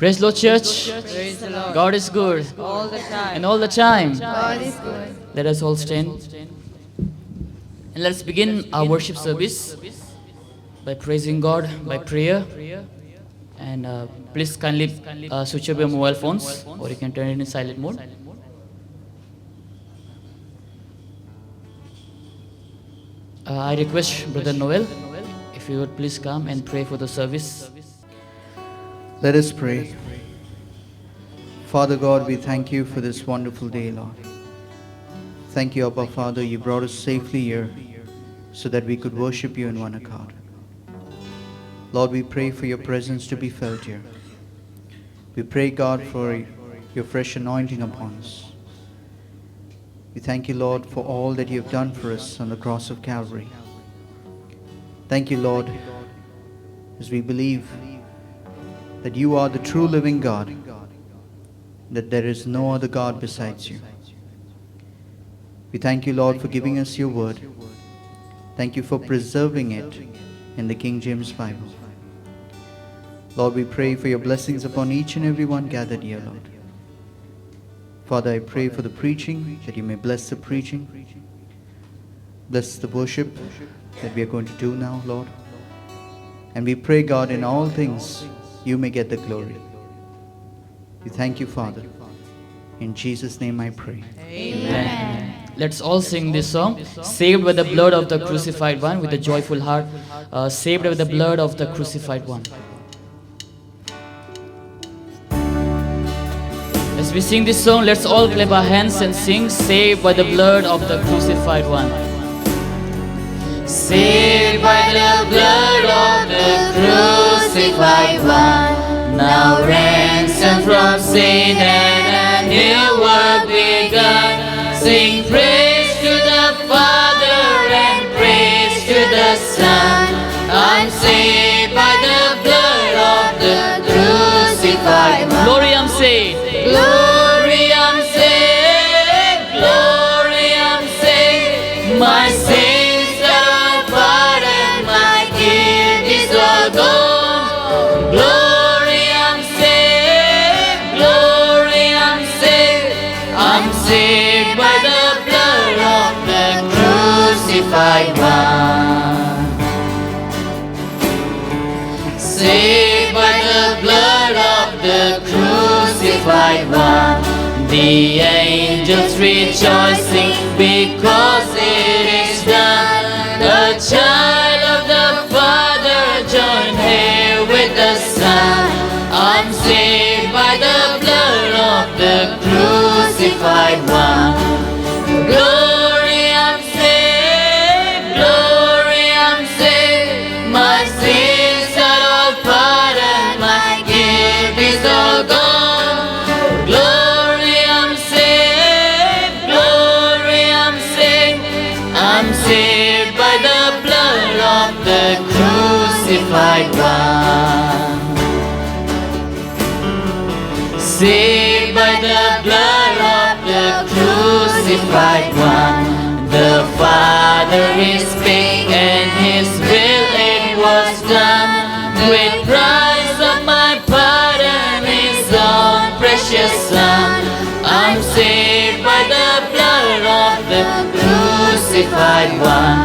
Praise Lord, church. Praise the Lord. God is good. All the time. And all the time. God is good. Let us all stand. And let's begin our worship service by praising God, by prayer. And please kindly switch off your mobile phones, or you can turn it in silent mode. I request Brother Noel, if you would please come and pray for the service. Let us pray. Father God, we thank you for this wonderful day, Lord. Thank you, Abba Father, you brought us safely here so that we could worship you in one accord. Lord, we pray for your presence to be felt here. We pray, God, for your fresh anointing upon us. We thank you, Lord, for all that you have done for us on the cross of Calvary. Thank you, Lord, as we believe that you are the true living God, that there is no other God besides you. We thank you, Lord, for giving us your word. Thank you for preserving it in the King James Bible. Lord, we pray for your blessings upon each and every one gathered here, Lord. Father, I pray for the preaching, that you may bless the preaching. Bless the worship that we are going to do now, Lord. And we pray, God, in all things, you may get the glory. We thank you, Father. In Jesus' name I pray. Amen. Let's all sing this song. Saved by the blood of the crucified one, with a joyful heart. Saved by the blood of the crucified one. As we sing this song, let's all clap our hands and sing, saved by the blood of the crucified one. Saved by the blood of the crucified one, now ransomed from sin and a new work begun. Sing praise to the Father and praise to the Son. I'm saved by the blood of the crucified one. Glory, I'm saved. Glory, I'm saved. Glory, I'm saved. My sins are pardoned, my guilt is all gone. Glory, I'm saved. Glory, I'm saved. I'm saved by the blood of the crucified one. Saved by the blood of the crucified one. The angels rejoicing because it is done. The child of the Father joined here with the Son. I'm saved by the blood of the crucified one. Glory, I'm saved. Glory, I'm saved. My sins are all pardoned, my guilt is all gone. Glory, I'm saved. Glory, I'm saved. I'm saved by the blood of the crucified one. Saved by the blood of the crucified one. The Father is big and His will it was done. Great price of my pardon, His own precious Son. I'm saved by the blood of the crucified one.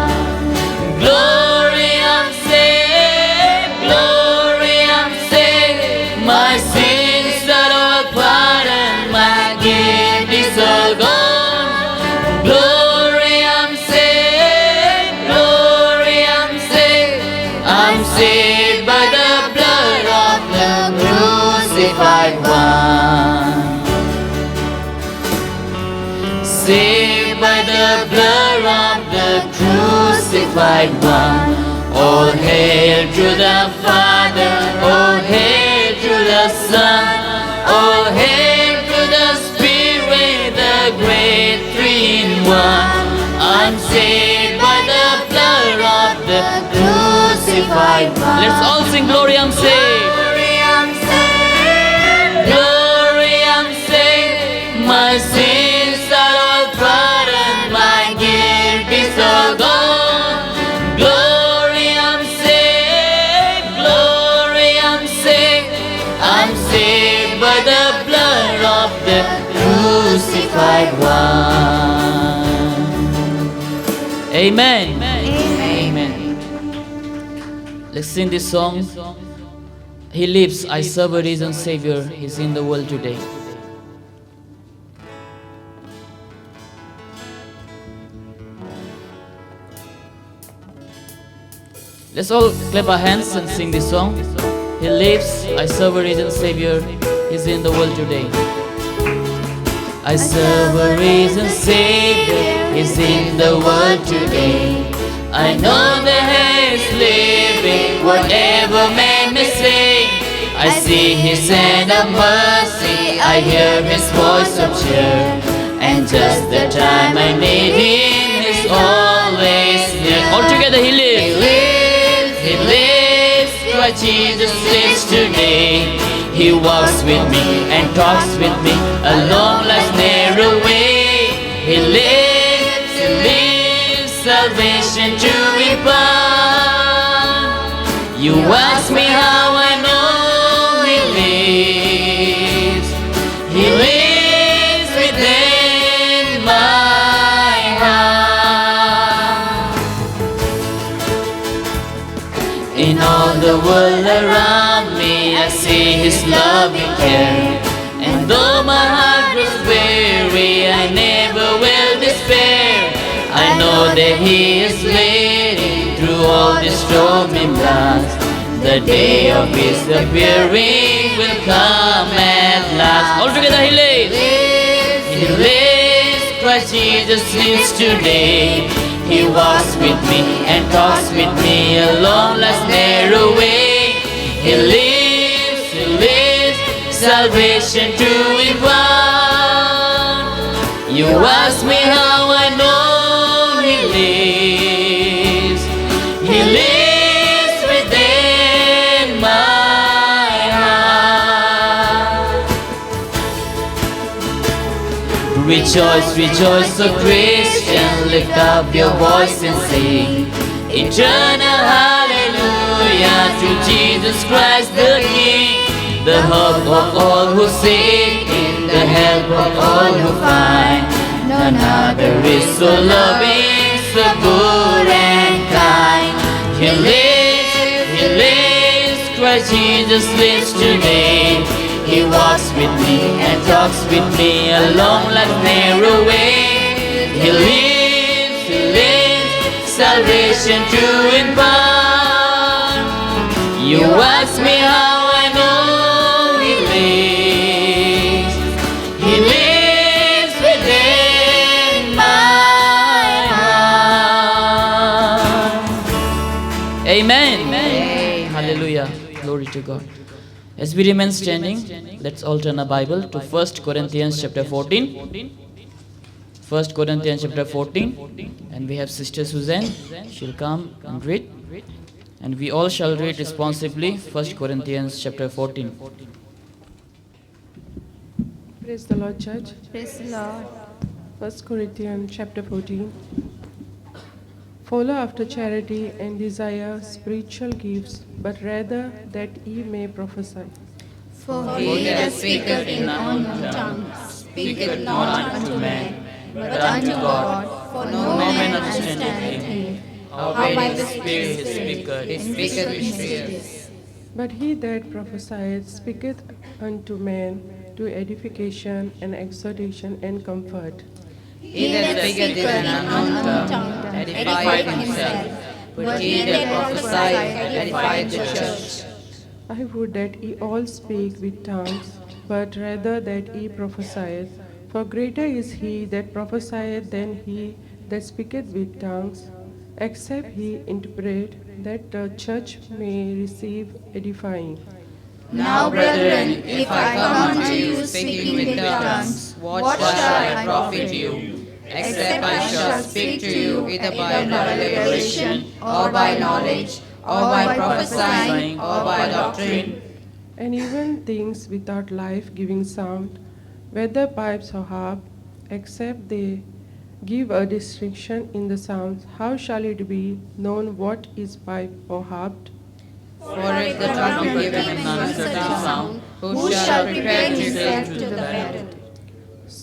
Glory, I'm saved. Glory, I'm saved. My sins are all pardoned, my guilt is all gone. Glory, I'm saved. Glory, I'm saved. I'm saved by the blood of the crucified one. Saved by the blood of the crucified one. All hail to the Father, all hail to the Son, all hail to the Spirit, the great three-in-one. I'm saved by the blood of the crucified one. Let's all sing glory, I'm saved. Glory, I'm saved. Glory, I'm saved. My sins are all pardoned, my guilt is all gone. Glory, I'm saved. Glory, I'm saved. I'm saved crucified one. Amen. Amen. Let's sing this song. He lives, I serve a risen Savior. He's in the world today. Let's all clap our hands and sing this song. He lives, I serve a risen Savior. He's in the world today. I serve a risen Savior. He's in the world today. I know that He is living, whatever man may say. I see His hand of mercy, I hear His voice of cheer. And just the time I need Him, He's always near. All together He lives. He lives, Christ Jesus lives today. He walks with me and talks with me along life's narrow way. He lives, salvation to impart. You ask me how I know He lives. He lives within my heart. In all the world around me, I see His loving care. And though my heart grows weary, I never will despair. I know that He is leading through all this stormy blast. The day of His appearing will come at last. All together He lives. He lives, Christ Jesus lives today. He walks with me and talks with me along life's narrow way. He lives, salvation to impart. You ask me how I know He lives. He lives within my heart. Rejoice, rejoice, O Christian, lift up your voice and sing eternal hallelujah to Jesus Christ the King, the hope of all who seek Him, the help of all who find. None other is so loving, so good and kind. He lives, Christ Jesus lives today. He walks with me and talks with me along life's narrow way. He lives, salvation to impart. You ask me how I know He lives. He lives within my heart. Amen. Hallelujah. Glory to God. As we remain standing, let's all turn our Bible to 1 Corinthians chapter 14. 1 Corinthians chapter 14. And we have Sister Suzanne. She'll come and read. And we all shall read responsibly 1 Corinthians chapter 14. Praise the Lord, church. Praise the Lord. 1 Corinthians chapter 14. Follow after charity and desire spiritual gifts, but rather that ye may prophesy. For he that speaketh in unknown tongues speaketh not unto men, but unto God, for no man understandeth him. How by the Spirit he speaketh mysteries. But he that prophesieth speaketh unto men to edification and exhortation and comfort. He that speaketh in an unknown tongue edifieth himself, but he that prophesieth edifieth the church. I would that ye all speak with tongues, but rather that ye prophesieth. For greater is he that prophesieth than he that speaketh with tongues, except he interpret, that the church may receive edifying. Now, brethren, if I come unto you speaking with tongues, what shall I profit you? Except I shall speak to you either by revelation, or by knowledge, or by prophesying, or by doctrine. And even things without life-giving sound, whether pipes or harp, except they give a distinction in the sounds, how shall it be known what is pipe or harp? For if the trumpet be given an uncertain sound, who shall prepare himself to the battle?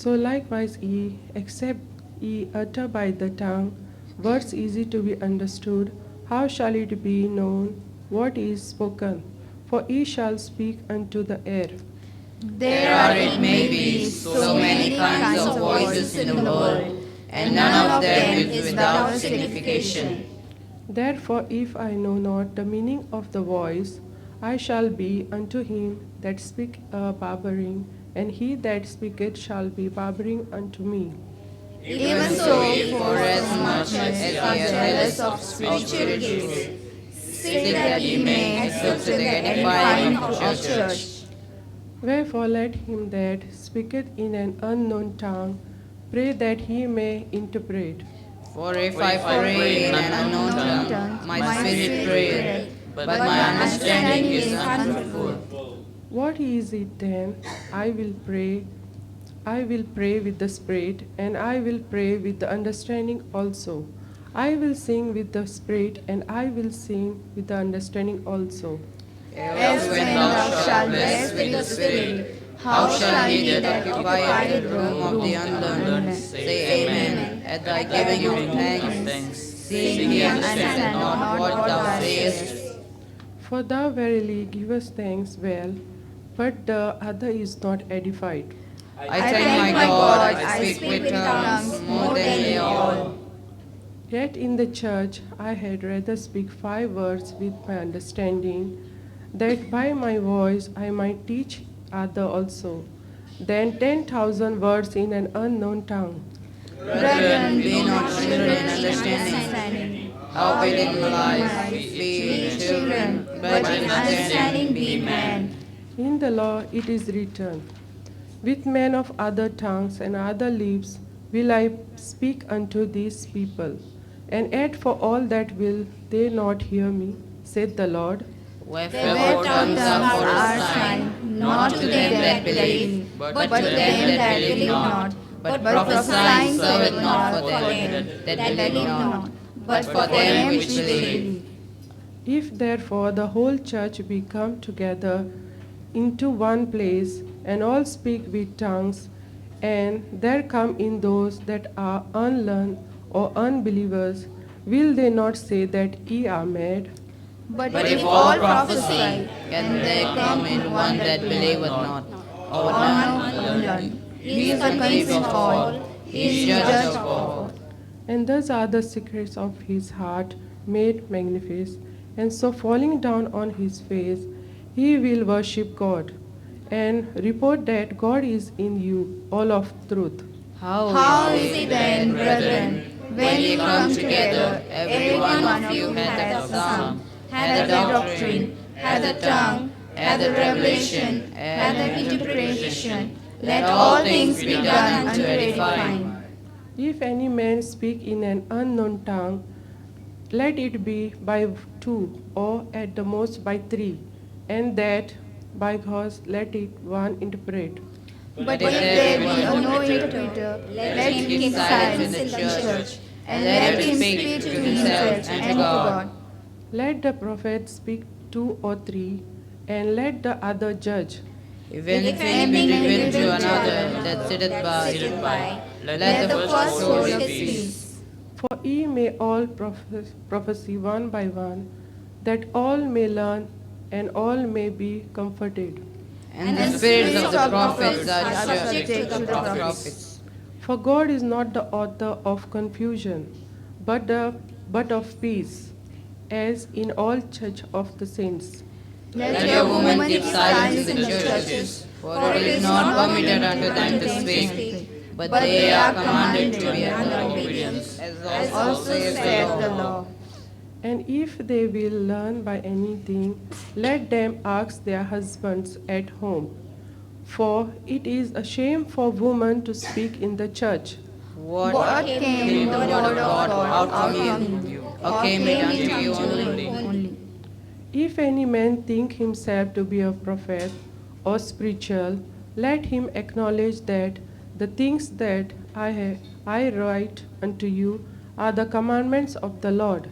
So likewise ye, except ye utter by the tongue words easy to be understood, how shall it be known what is spoken? For ye shall speak unto the air. There are, it may be, so many kinds of voices in the world, and none of them is without signification. Therefore, if I know not the meaning of the voice, I shall be unto him that speak a barbering, and he that speaketh shall be barbering unto me. Even so, forasmuch as ye are jealous of spiritual gifts, say that ye may exhort to the edifying of the church. Wherefore let him that speaketh in an unknown tongue pray that he may interpret. For if I pray in an unknown tongue, my spirit prayeth, but my understanding is unfruitful. What is it then? I will pray with the Spirit, and I will pray with the understanding also. I will sing with the Spirit, and I will sing with the understanding also. Else when thou shalt bless with the Spirit, how shall he that occupieth the room of the unlearned say Amen at thy giving of thanks, seeing he understand not what thou sayest? For thou verily givest thanks well, but the other is not edified. I thank my God, I speak with tongues more than they all. Yet in the church I had rather speak 5 words with my understanding, that by my voice I might teach other also, than 10,000 words in an unknown tongue. Brethren, be not children in understanding. Howbeit in life be children, but in understanding be men. In the law it is written, with men of other tongues and other lips will I speak unto these people, and yet for all that will they not hear me, saith the Lord. Wherefore tongues are for a sign, not to them that believe, but to them that believe not. But prophesying serveth not for them that believe not, but for them which believe. If therefore the whole church be come together into one place, and all speak with tongues, and there come in those that are unlearned or unbelievers, will they not say that ye are mad? But if all prophesy, can there come in one that believeth not, or one unlearned? He is the prince of all, he is judge of all. And thus are the secrets of his heart made manifest, and so falling down on his face, he will worship God, and report that God is in you, all of truth. How is it then, brethren, when ye come together, every one of you hath a psalm, hath a doctrine, hath a tongue, hath a revelation, hath an interpretation? Let all things be done unto edifying. If any man speak in an unknown tongue, let it be by 2, or at the most by 3, and that by God let it one interpret. But if there be no interpreter, let him keep silence in the church, and let him speak to himself and to God. Let the prophet speak 2 or 3, and let the other judge. If anything be given to another that sitteth by, let the first hold his peace. For ye may all prophesy one by one, that all may learn and all may be comforted. And the spirits of the prophets are subject to the prophets. For God is not the author of confusion, but of peace, as in all church of the saints. Let your women keep silence in the churches, for it is not permitted unto them to speak, but they are commanded to be under obedience, as also saith the law. And if they will learn by anything, let them ask their husbands at home. For it is a shame for women to speak in the church. What came the word of God out from you, or came it unto you only? If any man think himself to be a prophet or spiritual, let him acknowledge that the things that I write unto you are the commandments of the Lord.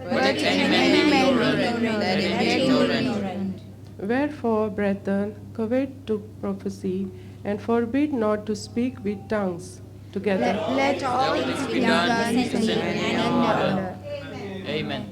But if any man be ignorant, let him be ignorant. Wherefore, brethren, covet to prophecy, and forbid not to speak with tongues. Together. Let all things be done decently and in order. Amen.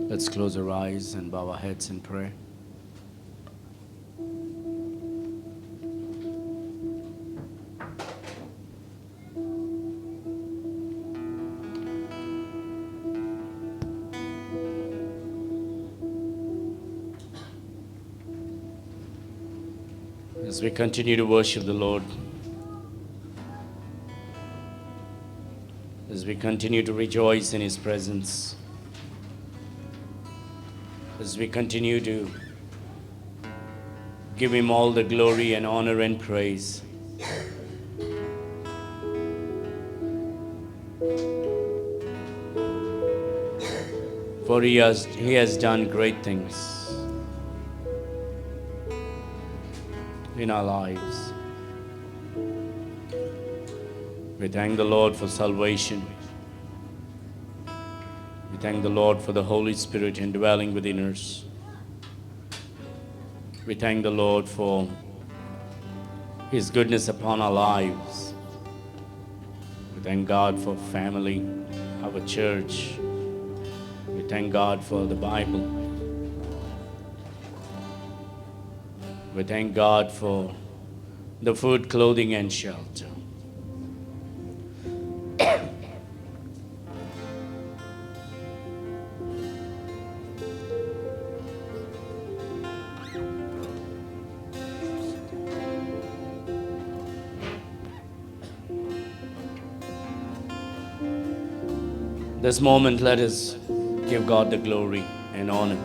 Let's close our eyes and bow our heads in prayer. As we continue to worship the Lord, as we continue to rejoice in His presence, as we continue to give Him all the glory and honor and praise, for He has done great things in our lives. We thank the Lord for salvation. We thank the Lord for the Holy Spirit indwelling within us. We thank the Lord for His goodness upon our lives. We thank God for family, our church. We thank God for the Bible. We thank God for the food, clothing, and shelter. This moment, let us give God the glory and honor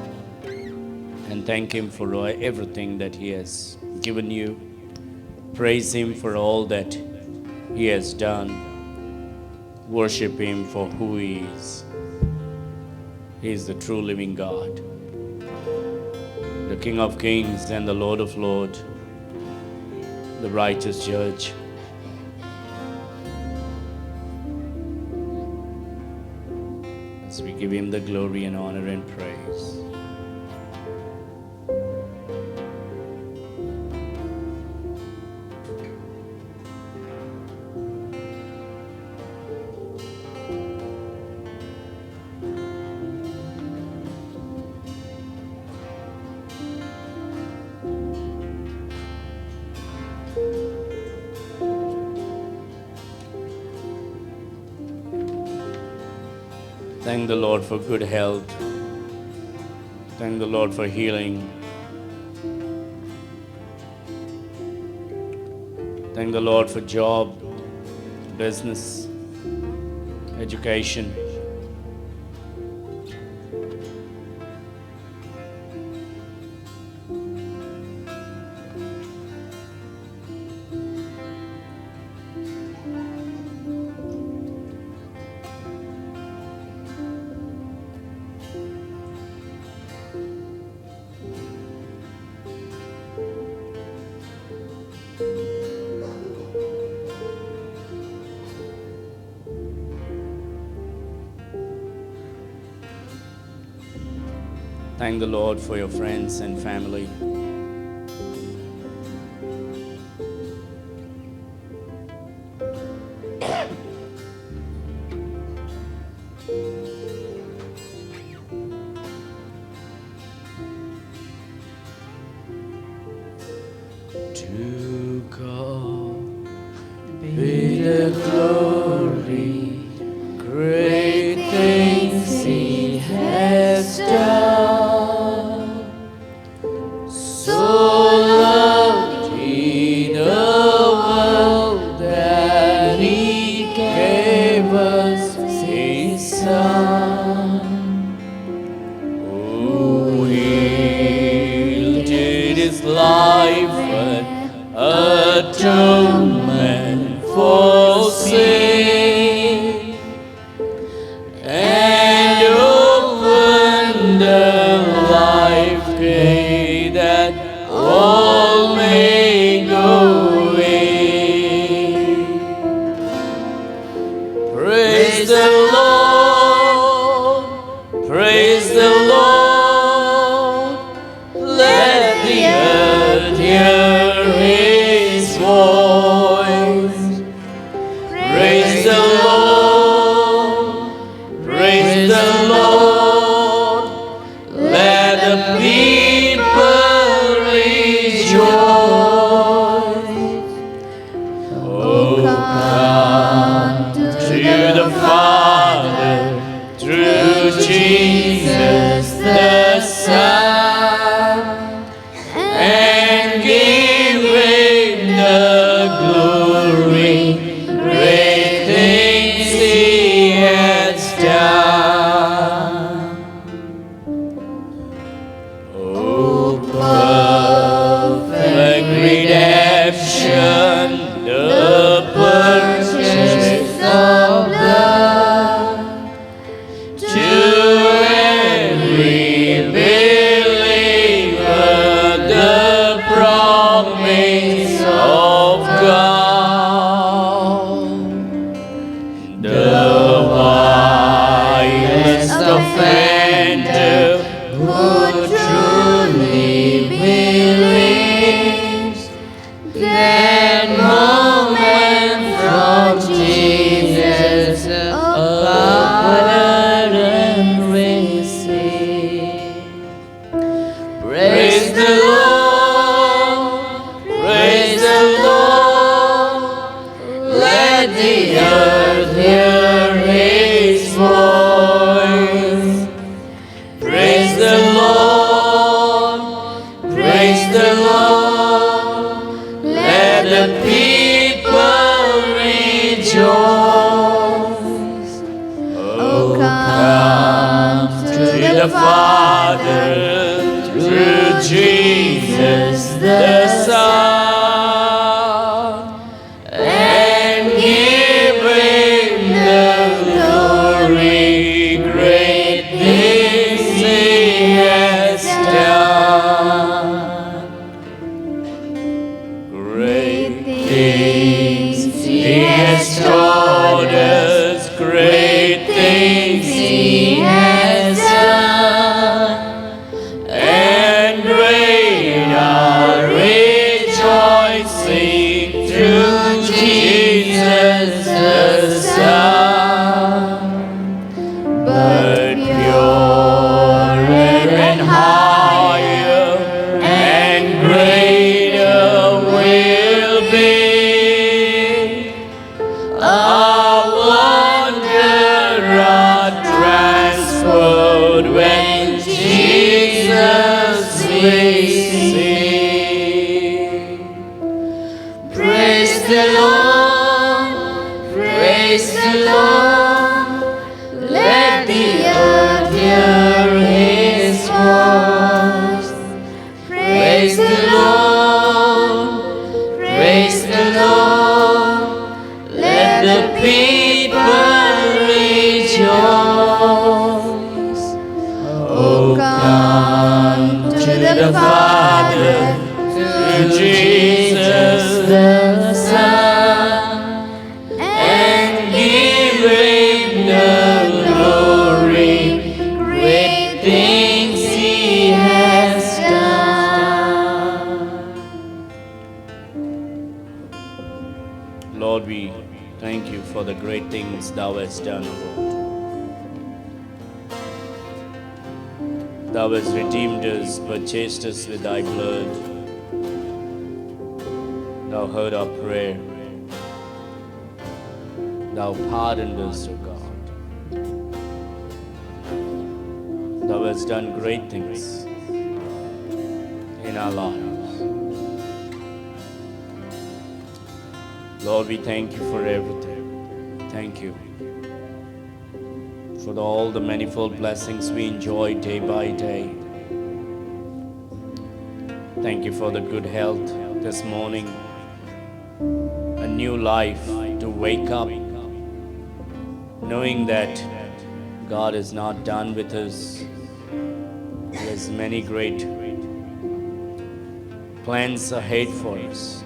and thank Him for everything that He has given you. Praise Him for all that He has done. Worship Him for who He is. He is the true living God, the King of kings and the Lord of lords, the righteous judge. As we give Him the glory and honor and praise. Thank the Lord for good health. Thank the Lord for healing. Thank the Lord for job, business, education. Thank the Lord for your friends and family. To God be the glory, great things He has done. So loved He the world that He gave us His Son, who yielded His life an atonement for sin, and opened the light all may go away. Praise the Lord, praise the Lord. Let the earth hear His voice. Praise the Lord, praise the Lord. Let the people rejoice. Oh, come to the Father through Jesus the Son, and give Him the glory. Great things He has done. Oh, perfect redemption, the purchase of blood, to every believer the promise of God. The vilest offender who truly believes, that moment from Jesus a pardon receive. Praise the Lord, praise the Lord. Let the earth hear His voice. Praise the Lord, praise the Lord. Let the people rejoice. Oh, come to the Father through Jesus the Son, and give Him the glory. Great things He has done. Great things He has taught us. Great things He has done. And great our rejoicing through Jesus the Son. But purer and higher and greater will be our wonder, our transport when Jesus we see. Praise the Lord, praise the Lord. Let the earth hear His voice. Praise the Lord, praise the Lord. Let the people rejoice. Oh, come to the Father through Jesus the Son, and give Him the glory. Great things He has done. Lord, we thank You for the great things Thou hast done, O Lord. Thou hast redeemed us, purchased us with Thy blood. Thou heard our prayer. Thou pardoned us, O God. Thou hast done great things in our lives. Lord, we thank You for everything. Thank You for all the manifold blessings we enjoy day by day. Thank You for the good health this morning, a new life to wake up, knowing that God is not done with us. He has many great plans ahead for us.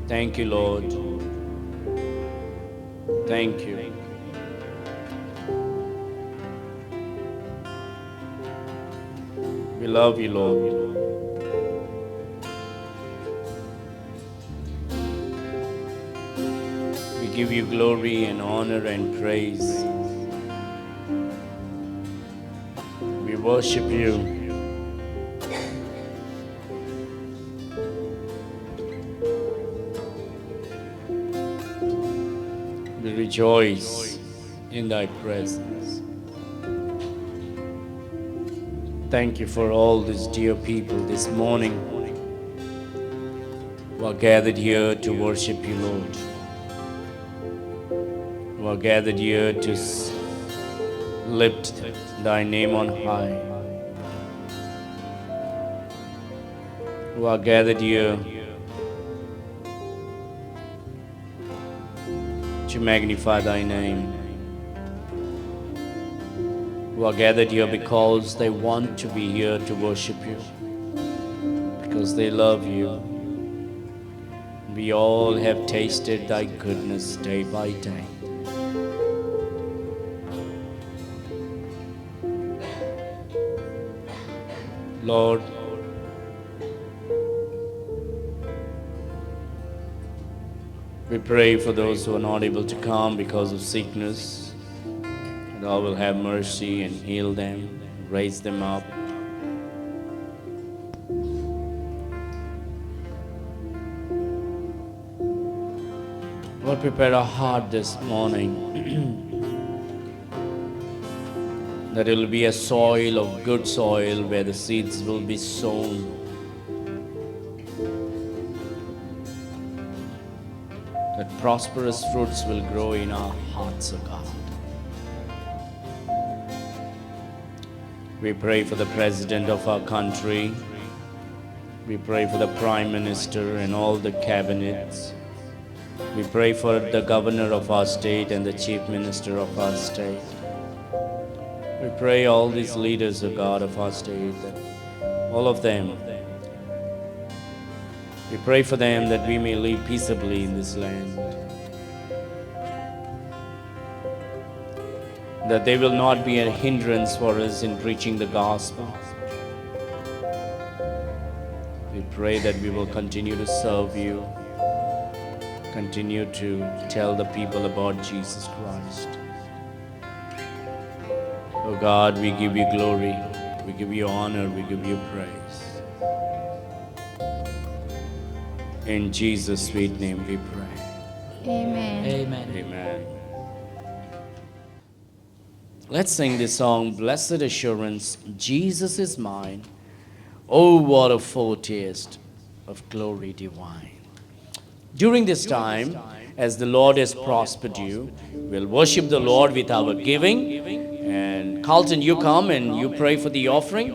Thank you, Lord. Thank you. We love you, Lord. We give you glory and honor and praise. We worship you. We rejoice in thy presence. Thank you for all these dear people this morning who are gathered here to worship you, Lord. Who are gathered here to lift thy name on high. Who are gathered here to magnify thy name. Who are gathered here because they want to be here to worship you, because they love you. We all have tasted thy goodness day by day. Lord, we pray for those who are not able to come because of sickness. Thou will have mercy and heal them, raise them up. Lord, prepare our heart this morning that it will be a soil of good soil where the seeds will be sown. That prosperous fruits will grow in our hearts, O God. We pray for the President of our country. We pray for the Prime Minister and all the cabinets. We pray for the Governor of our state and the Chief Minister of our state. We pray all these leaders, O God, of our state, that all of them, we pray for them that we may live peaceably in this land. That they will not be a hindrance for us in preaching the gospel. We pray that we will continue to serve you, continue to tell the people about Jesus Christ. Oh God, we give you glory, we give you honor, we give you praise. In Jesus' sweet name we pray. Amen. Amen. Amen. Let's sing this song, Blessed Assurance, Jesus is mine. Oh, what a foretaste of glory divine. During this time, as the Lord has prospered you, we'll worship the Lord with our giving. And Carlton, you come and you pray for the offering.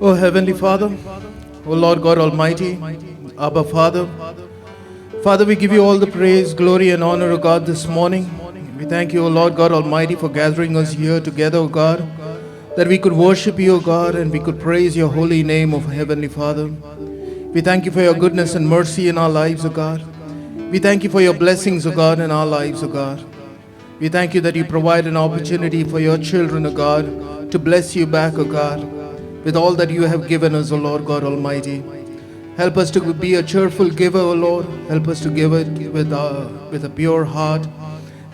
O Heavenly Father, O Lord God Almighty, Abba Father, Father, we give you all the praise, glory, and honor, O God, this morning. We thank you, O Lord God Almighty, for gathering us here together, O God, that we could worship you, O God, and we could praise your holy name, O Heavenly Father. We thank you for your goodness and mercy in our lives, O God. We thank you for your blessings, O God, in our lives, O God. We thank you that you provide an opportunity for your children, O God, to bless you back, O God, with all that you have given us, O Lord God Almighty. Help us to be a cheerful giver, O Lord. Help us to give it with a pure heart,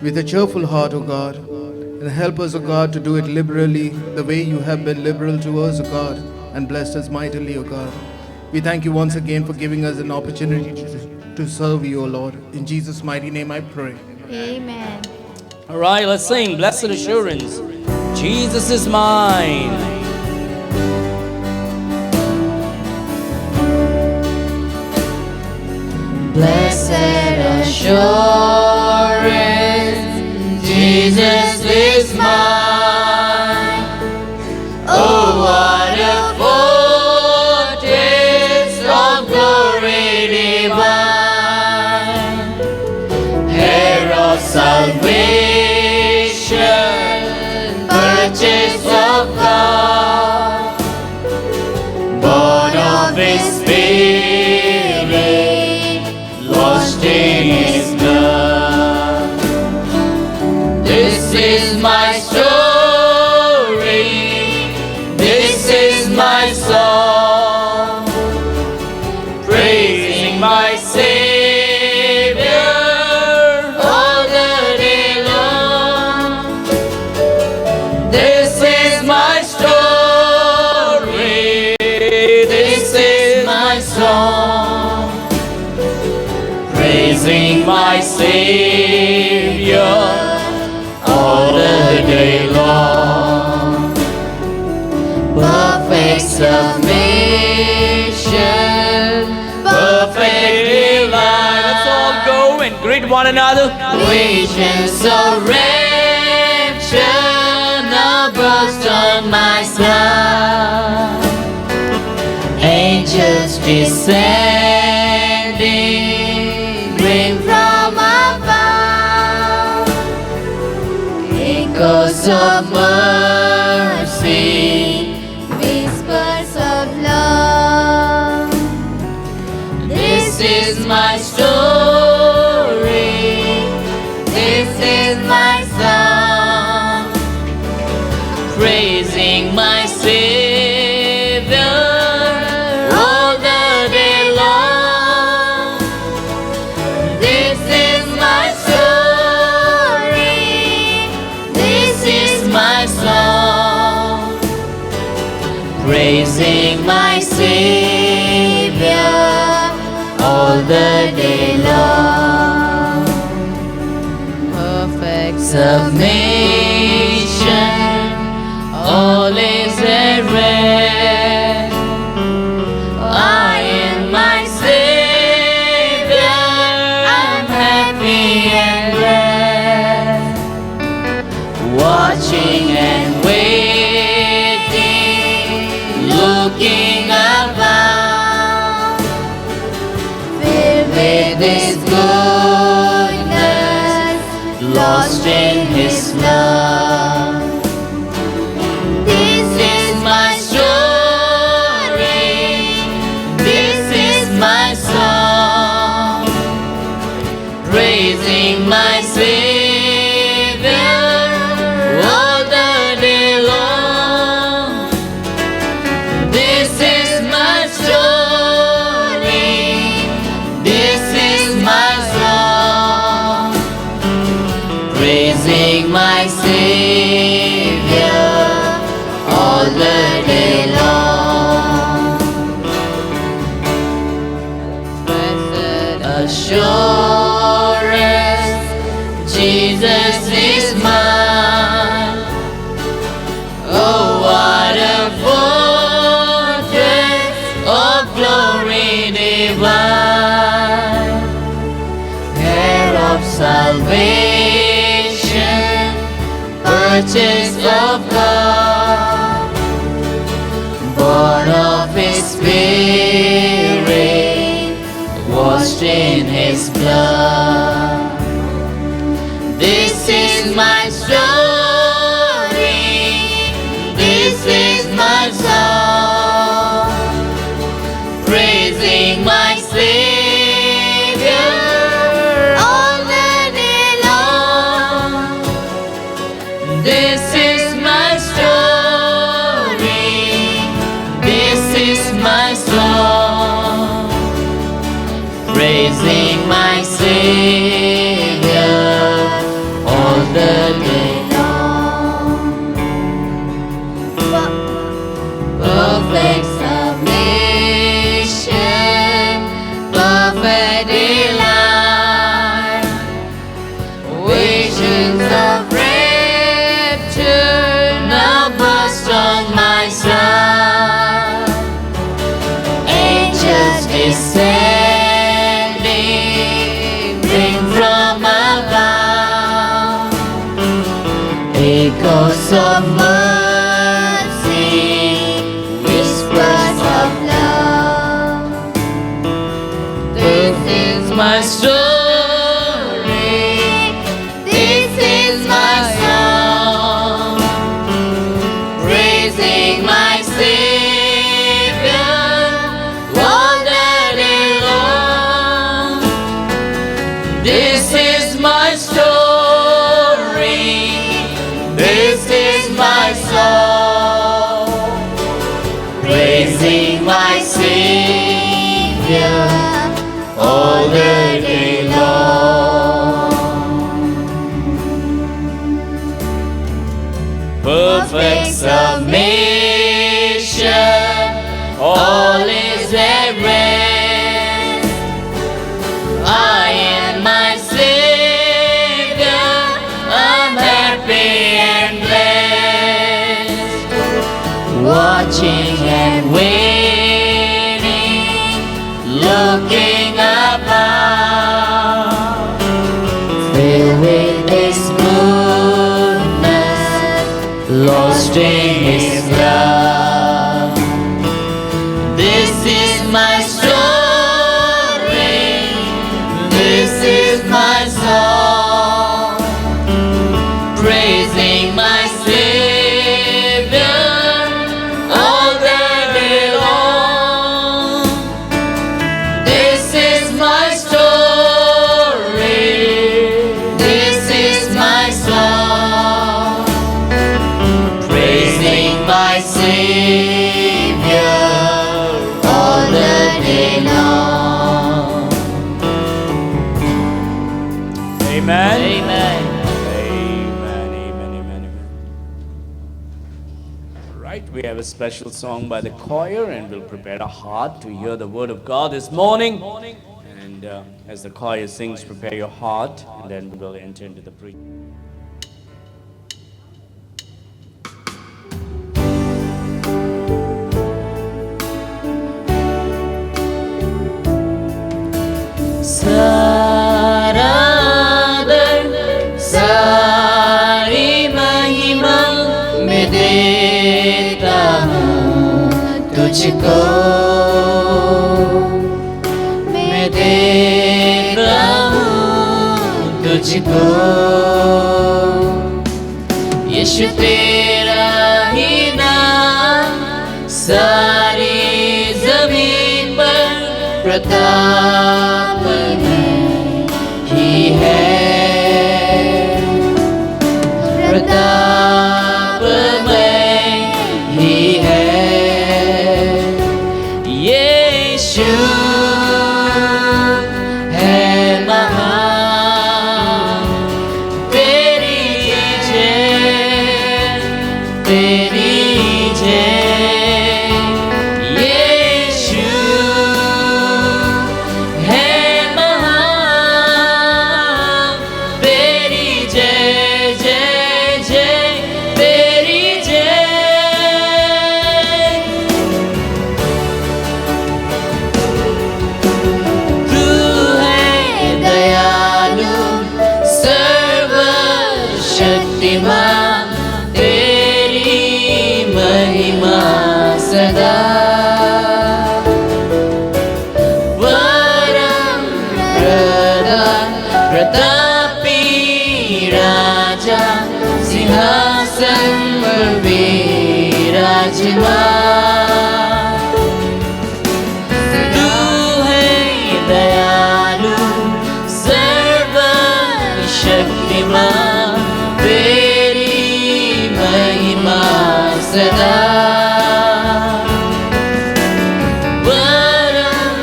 with a cheerful heart, O God. And help us, O God, to do it liberally, the way you have been liberal to us, O God, and blessed us mightily, O God. We thank you once again for giving us an opportunity to serve you, O Lord. In Jesus' mighty name I pray. Amen. All right, let's sing, Blessed Assurance, Jesus is mine. Blessed assurance, Jesus is mine. Oh, what a foretaste of glory divine. Herald salvation, purchase of God, born of His Spirit, washed in His blood. This is my story, this is my song, praising my Savior all the day long. This is my story, this is my song, praising my Savior all the day long. Perfect submission, perfect delight. Let's all go and greet one another. Visions of rapture now burst on my side. Angels descending, bring from above echoes of mercy, whispers of love. This is my story, this is my song, praising my Savior all the day long. This is my story, this is my song, praising my Savior all the day long. Perfect submission, all is at rest. I am my Savior, I'm happy and blessed, watching and waiting, looking about, filled with His goodness, lost in His love. This is my story, this is my song, praising my Savior all the day long. This is my story, this is my song, praising my Savior all the day long. Blessed assurance, Jesus is mine. Oh, what a fortress of glory divine, heir of salvation, purchase of God, born of His Spirit, washed in His blood. This is my story, this is my song, praising my Savior all the day long. This is my story, this is my song, praising my Savior all the day long. Perfect submission, perfect delight, visions of rapture now burst on my side. Angels descending, bring from above echoes of mercy, whispers of love. This is my story, this perfect submission, all is at rest. I and my Savior, I'm happy and blessed, watching and waiting, looking about, filled with His goodness, lost in His love. This is my story, this is my song, praising my Savior all the day long. This is my story, this is my song, praising my Savior all the day long. Amen. Amen. Amen, amen, amen, amen. All right, we have a special song by the choir, and we'll prepare our heart to hear the word of God this morning. And as the choir sings, prepare your heart, and then we will enter into the preaching. सारादर सारी महिमा मैं देता हूँ तुझको, मैं देता हूँ तुझको। यीशु तेरा ही नाम सारी जमीन पर प्रताप ही है, प्रताप में ही है। यीशु है महान, तेरी जय, तेरी जय। यीशु है महान, तेरी जय जय जय, तेरी जय। तू है दयालु सर्वशक्तिमान, तेरी महिमा सदा। वरम प्रदान प्रतापी राजा, सिंहासन पर विराजमान। तू है दयालु सर्वशक्तिमान, तेरी महिमा सदा। वरम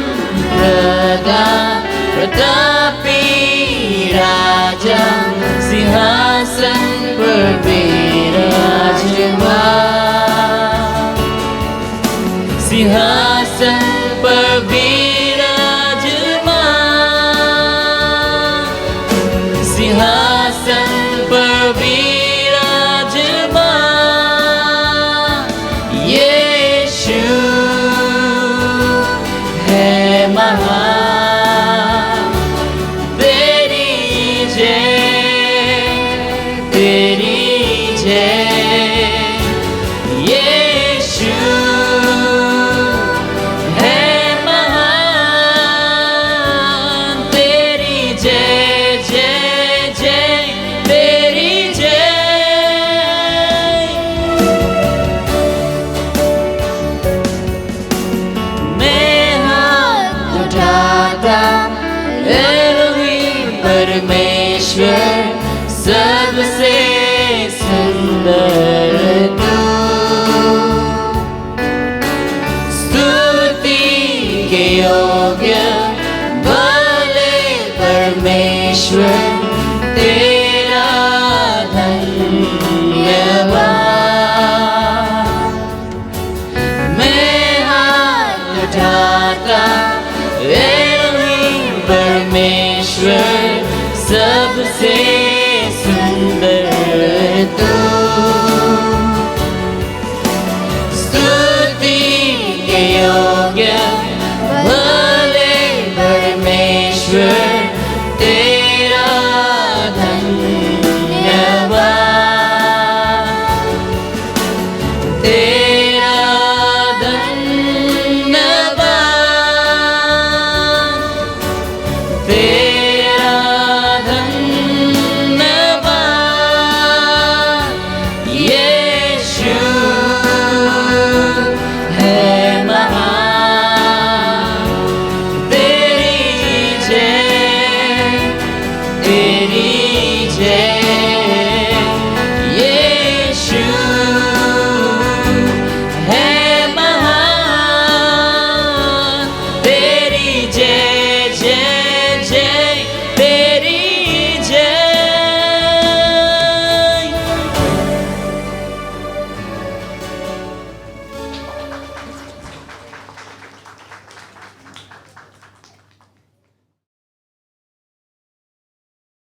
प्रदान प्रतापी राजा, सिंहासन पर विराजमान, सिंहासन पर विराजमान, सिंहासन पर विराजमान। यीशु है महान, तेरी जय, तेरी जय।